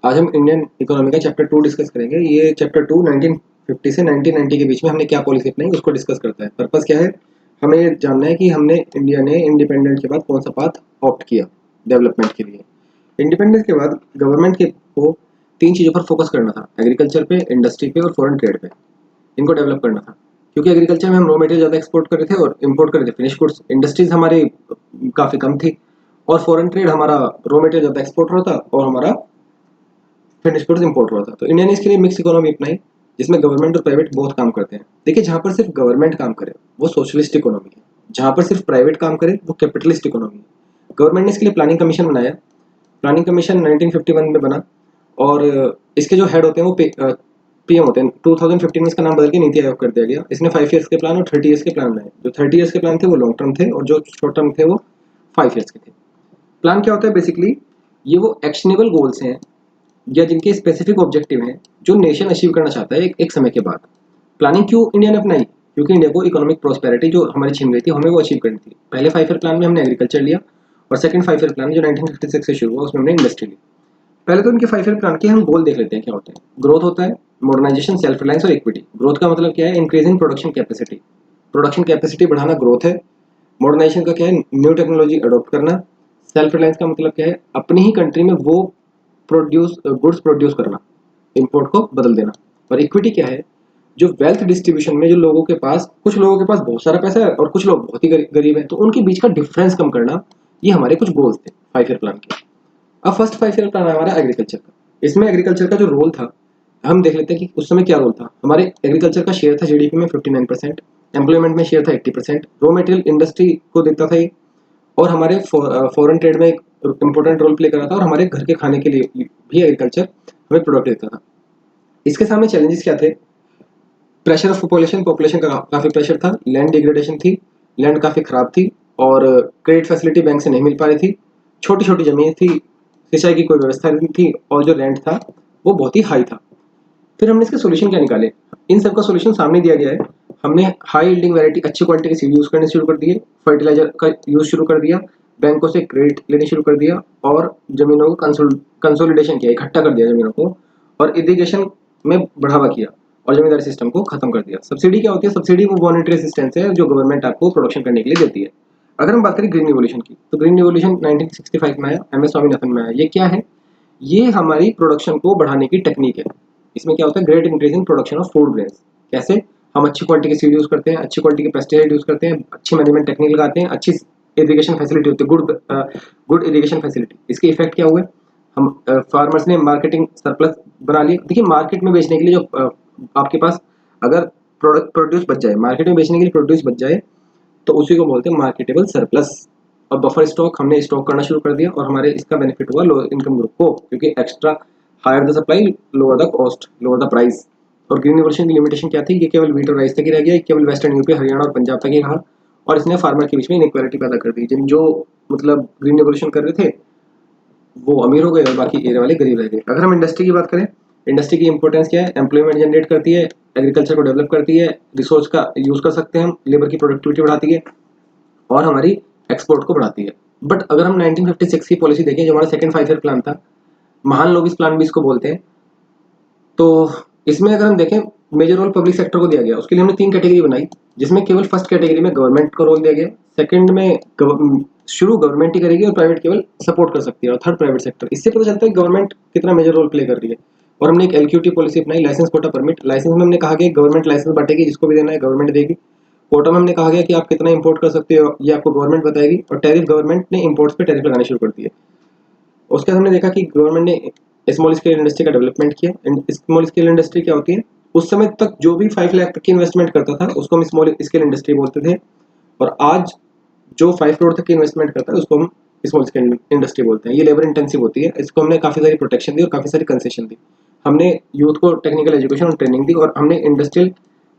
आज हम Indian economy का चैप्टर 2 डिस्कस करेंगे। ये चैप्टर 2 1950 से 1990 के बीच में हमने क्या पॉलिसी अपनाई उसको डिस्कस करता है। पर्पस क्या है, हमें ये जानना है कि हमने इंडिया ने इंडिपेंडेंट के बाद कौन सा पाथ ऑप्ट किया डेवलपमेंट के लिए। इंडिपेंडेंस के बाद गवर्नमेंट के को 3 चीज़ों पर फोकस करना था, एग्रीकल्चर पे, इंडस्ट्री पे और फॉरेन ट्रेड पे। इनको डेवलप करना था क्योंकि एग्रीकल्चर में हम रॉ मटेरियल ज़्यादा एक्सपोर्ट कर रहे थे और इम्पोर्ट कर रहे थे फिनिश गुड्स। इंडस्ट्रीज हमारी काफ़ी कम थी और फॉरेन ट्रेड हमारा रॉ मटेरियल ज़्यादा एक्सपोर्ट हो रहा था और हमारा फिनिश गुड्स इंपोर्ट हो रहा था। तो इंडिया ने इसके लिए मिक्स इकोनॉमी अपनाई जिसमें गवर्नमेंट और प्राइवेट बहुत काम करते हैं। देखिए, जहाँ पर सिर्फ गवर्नमेंट काम करे वो सोशलिस्ट इकोनॉमी है, जहाँ पर सिर्फ प्राइवेट काम करे वो कैपिटलिस्ट इकोनॉमी है। गवर्नमेंट ने इसके लिए प्लानिंग कमीशन बनाया। प्लानिंग कमीशन 1951 में बना और इसके जो हेड होते हैं वो पीएम होते हैं। 2015 में इसका नाम बदल के नीति आयोग कर दिया गया। इसने 5 ईयर्स के प्लान और 30 ईयर्स के प्लान बनाए। जो 30 ईयर्स के प्लान थे वो लॉन्ग टर्म थे और जो शॉर्ट टर्म थे वो 5 ईयर्स के थे। प्लान क्या होता है बेसिकली, ये वो एक्शनेबल गोल्स हैं या जिनके स्पेसिफिक ऑब्जेक्टिव हैं जो नेशन अचीव करना चाहता है एक समय के बाद। प्लानिंग क्यों इंडिया ने अपनाई? क्योंकि इंडिया को इकोनॉमिक प्रोस्पेरिटी जो हमारी छिन गई थी हमें वो अचीव करनी थी। पहले 5 ईयर प्लान में हमने एग्रीकल्चर लिया और सेकंड 5 ईयर प्लान जो 1956 से शुरू हुआ उसमें हमने इंडस्ट्री ली। पहले तो इनके 5 ईयर प्लान के हम गोल देख लेते हैं क्या होते हैं। ग्रोथ होता है, मॉडर्नाइजेशन, सेल्फ रिलायंस और इक्विटी। ग्रोथ का मतलब क्या है? Increasing production capacity. Production capacity बढ़ाना ग्रोथ है। मॉडर्नाइजेशन का क्या है? न्यू टेक्नोलॉजी अडॉप्ट करना। सेल्फ रिलायंस का मतलब क्या है? अपनी ही कंट्री में वो गुड्स प्रोड्यूस करना, इंपोर्ट को बदल देना। और इक्विटी क्या है? जो वेल्थ डिस्ट्रीब्यूशन में जो लोगों के पास, कुछ लोगों के पास बहुत सारा पैसा है और कुछ लोग बहुत ही गरीब हैं, तो उनके बीच का डिफरेंस कम करना, ये हमारे कुछ गोल्स थे 5 ईयर प्लान के। अब फर्स्ट 5 ईयर प्लान है हमारा एग्रीकल्चर का। इसमें एग्रीकल्चर का जो रोल था हम देख लेते हैं कि उस समय क्या रोल था। हमारे एग्रीकल्चर का शेयर था जीडीपी में 59%, एम्प्लॉयमेंट में शेयर था 80%, रॉ मटेरियल इंडस्ट्री को देता था ये, और हमारे फॉरेन ट्रेड में एक इंपॉर्टेंट रोल प्ले कर रहा था, और हमारे घर के खाने के लिए भी एग्रीकल्चर हमें प्रोडक्ट देता था। इसके सामने चैलेंजेस क्या थे? प्रेशर ऑफ पॉपुलेशन, पॉपुलेशन का काफ़ी प्रेशर था, लैंड डिग्रेडेशन थी, लैंड काफ़ी ख़राब थी और क्रेडिट फैसिलिटी बैंक से नहीं मिल पा रही थी, छोटी छोटी ज़मीन थी, सिंचाई की कोई व्यवस्था नहीं थी और जो रेंट था वो बहुत ही हाई था। फिर हमने इसके सोल्यूशन क्या निकाले? इन सब का सोल्यूशन सामने दिया गया है। हमने हाई यील्डिंग वैरायटी, अच्छी क्वालिटी के सीड यूज़ करने शुरू कर दिए, फर्टिलाइजर का यूज़ शुरू कर दिया, बैंकों से क्रेडिट लेने शुरू कर दिया और ज़मीनों को कंसोलिडेशन किया, इकट्ठा कर दिया ज़मीनों को, और इरिगेशन में बढ़ावा किया और जमींदारी सिस्टम को खत्म कर दिया। सब्सिडी क्या होती है? सब्सिडी वो मॉनेटरी असिस्टेंस है जो गवर्नमेंट आपको प्रोडक्शन करने के लिए देती है। अगर हम बात करें ग्रीन रिवोल्यूशन की, तो ग्रीन रिवोल्यूशन 1965 में आया, एम एस स्वामीनाथन में आया। ये क्या है? ये हमारी प्रोडक्शन को बढ़ाने की टेक्निक है। इसमें क्या होता है? Great increase in production of food grains. कैसे? हम अच्छी क्वालिटी के सीड यूज़ करते हैं, अच्छी क्वालिटी के पेस्टिसाइड यूज़ करते हैं, अच्छी मैनेजमेंट टेक्निक लगाते हैं, अच्छी इरिगेशन फैसिलिटी होती है, गुड इरिगेशन फैसिलिटी। इसके इफेक्ट क्या हुए? हम फार्मर्स ने मार्केटिंग सरप्लस बना लिया। देखिए, मार्केट में बेचने के लिए जो आपके पास अगर प्रोडक्ट प्रोड्यूस बच जाए, मार्केट में बेचने के लिए प्रोड्यूस बच जाए, तो उसी को बोलते हैं मार्केटेबल सरप्लस। और बफर स्टॉक हमने स्टॉक करना शुरू कर दिया और हमारे इसका बेनिफिट हुआ लो इनकम ग्रुप को, क्योंकि extra higher the supply lower the cost lower the price. और ग्रीन रिवोल्यूशन की लिमिटेशन क्या थी? ये केवल वीट और राइस तक ही रह गया, केवल वेस्टर्न यूपी, हरियाणा और पंजाब तक ही रहा, और इसने फार्मर के बीच में इनइक्वालिटी पैदा कर दी। जिन जो मतलब ग्रीन रिवोल्यूशन कर रहे थे वो अमीर हो गए और बाकी एरिया वाले गरीब रह गए। अगर हम इंडस्ट्री की बात करें, इंडस्ट्री की इंपॉर्टेंस क्या है? एम्प्लॉयमेंट जनरेट करती है, एग्रीकल्चर को डेवलप करती है, रिसोर्स का यूज़ कर सकते हैं हम, लेबर की प्रोडक्टिविटी बढ़ाती है और हमारी एक्सपोर्ट को बढ़ाती है। बट अगर हम 1956 की पॉलिसी देखें जो हमारा सेकंड 5 ईयर प्लान था, महान लोग इस प्लान भी इसको बोलते हैं, तो इसमें अगर हम देखें मेजर रोल पब्लिक सेक्टर को दिया गया। उसके लिए हमने 3 कैटेगरी बनाई, जिसमें केवल फर्स्ट कैटेगरी में गवर्नमेंट को रोल दिया गया, सेकंड में शुरू गवर्नमेंट ही करेगी और प्राइवेट केवल सपोर्ट कर सकती है, और थर्ड प्राइवेट सेक्टर। इससे पता चलता है गवर्नमेंट कितना मेजर रोल प्ले कर रही है। और हमने एक एलक्यूटी पॉलिसी अपनाई, लाइसेंस कोटा परमिट। लाइसेंस में हमने कहा कि गवर्नमेंट लाइसेंस बांटेगी, जिसको भी देना है गवर्नमेंट देगी। कोटा में हमने कहा गया कि आप कितना इंपोर्ट कर सकते हो ये आपको गवर्नमेंट बताएगी, और टैरिफ गवर्नमेंट ने इंपोर्ट्स पे टैरिफ लगाने शुरू कर दिए। उसके बाद हमने देखा कि गवर्नमेंट ने स्मॉल स्केल इंडस्ट्री का डेवलपमेंट किया। स्मॉल स्केल इंडस्ट्री क्या होती है? उस समय तक जो भी 5 लाख तक की इन्वेस्टमेंट करता था उसको हम स्मॉल स्केल इंडस्ट्री बोलते थे, और आज जो 5 करोड़ तक की इन्वेस्टमेंट करता है उसको हम स्मॉल स्केल इंडस्ट्री बोलते हैं। ये लेबर इंटेंसिव होती है, इसको हमने काफ़ी सारी प्रोटेक्शन दी और काफ़ी सारी कंसेशन दी। हमने यूथ को टेक्निकल एजुकेशन और ट्रेनिंग दी, और हमने इंडस्ट्रियल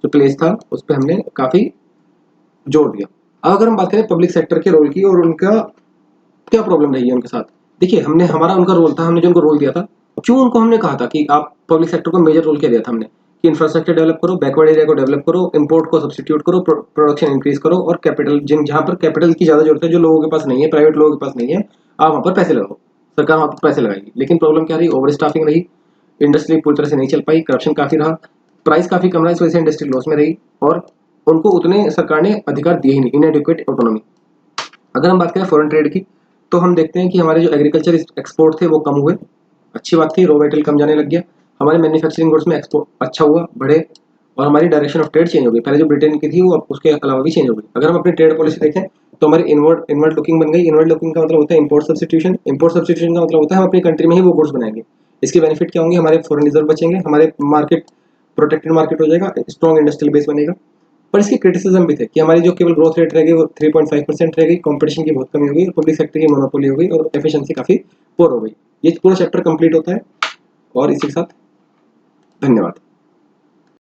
जो प्लेस था उस पर हमने काफ़ी जोर दिया। अब अगर हम बात करें पब्लिक सेक्टर के रोल की और उनका क्या प्रॉब्लम रही है उनके साथ, देखिए हमने हमारा उनका रोल था, हमने जो उनको रोल दिया था, क्यों उनको हमने कहा था कि आप पब्लिक सेक्टर को मेजर रोल क्या दिया था हमने कि इंफ्रास्ट्रक्चर डेवलप करो, बैकवर्ड एरिया को डेवलप करो, इंपोर्ट को सब्सटीट्यूट करो, प्रोडक्शन इंक्रीज करो, और कैपिटल जहाँ पर कैपिटल की ज़्यादा जरूरत है, जो लोगों के पास नहीं है, प्राइवेट लोगों के पास नहीं है, आप वहाँ पर पैसे लगाओ। सरकार वहाँ पर पैसे लगाएगी। लेकिन प्रॉब्लम क्या रही, ओवर स्टाफिंग रही, इंडस्ट्री पूरी तरह से नहीं चल पाई, करप्शन काफ़ी रहा, प्राइस काफ़ी कम रहा, इस वजह से इंडस्ट्री लॉस में रही और उनको उतने सरकार ने अधिकार दिए ही नहीं, इनएडिक्वेट ऑटोनॉमी। अगर हम बात करें फॉरेन ट्रेड की, तो हम देखते हैं कि हमारे जो एग्रीकल्चर एक्सपोर्ट थे वो कम हुए, अच्छी बात थी, रॉ मेटेरियल कम जाने लग गया, हमारे मैन्युफैक्चरिंग गुड्स में एक्सपोर्ट अच्छा हुआ, बढ़े, और हमारी डायरेक्शन ऑफ ट्रेड चेंज हो गई। पहले जो ब्रिटेन की थी वो अब उसके अलावा भी चेंज हो गई। अगर हम अपनी ट्रेड पॉलिसी देखें तो हमारी इनवर्ड लुकिंग बन गई। इनवर्ड लुकिंग का मतलब होता है इंपोर्ट सब्सटीट्यूशन। इंपोर्ट सब्सटीट्यूशन का मतलब होता है हम अपनी कंट्री में ही वो गुड्स बनाएंगे। इसके बेनिफिट क्या होंगे, हमारे फॉरेन रिजर्व बचेंगे, हमारे मार्केट प्रोटेक्टेड मार्केट हो जाएगा, स्ट्रॉन्ग इंडस्ट्रियल बेस बनेगा। पर इसके क्रिटिसिज्म भी थे कि हमारी जो केवल ग्रोथ रेट रहेगी वो 3.5% रहेगी, कंपटीशन की बहुत कमी होगी, पब्लिक सेक्टर की मोनोपोली हो गई और एफिशिएंसी काफ़ी पोर हो गई। ये पूरा चैप्टर कंप्लीट होता है और इसी के साथ धन्यवाद।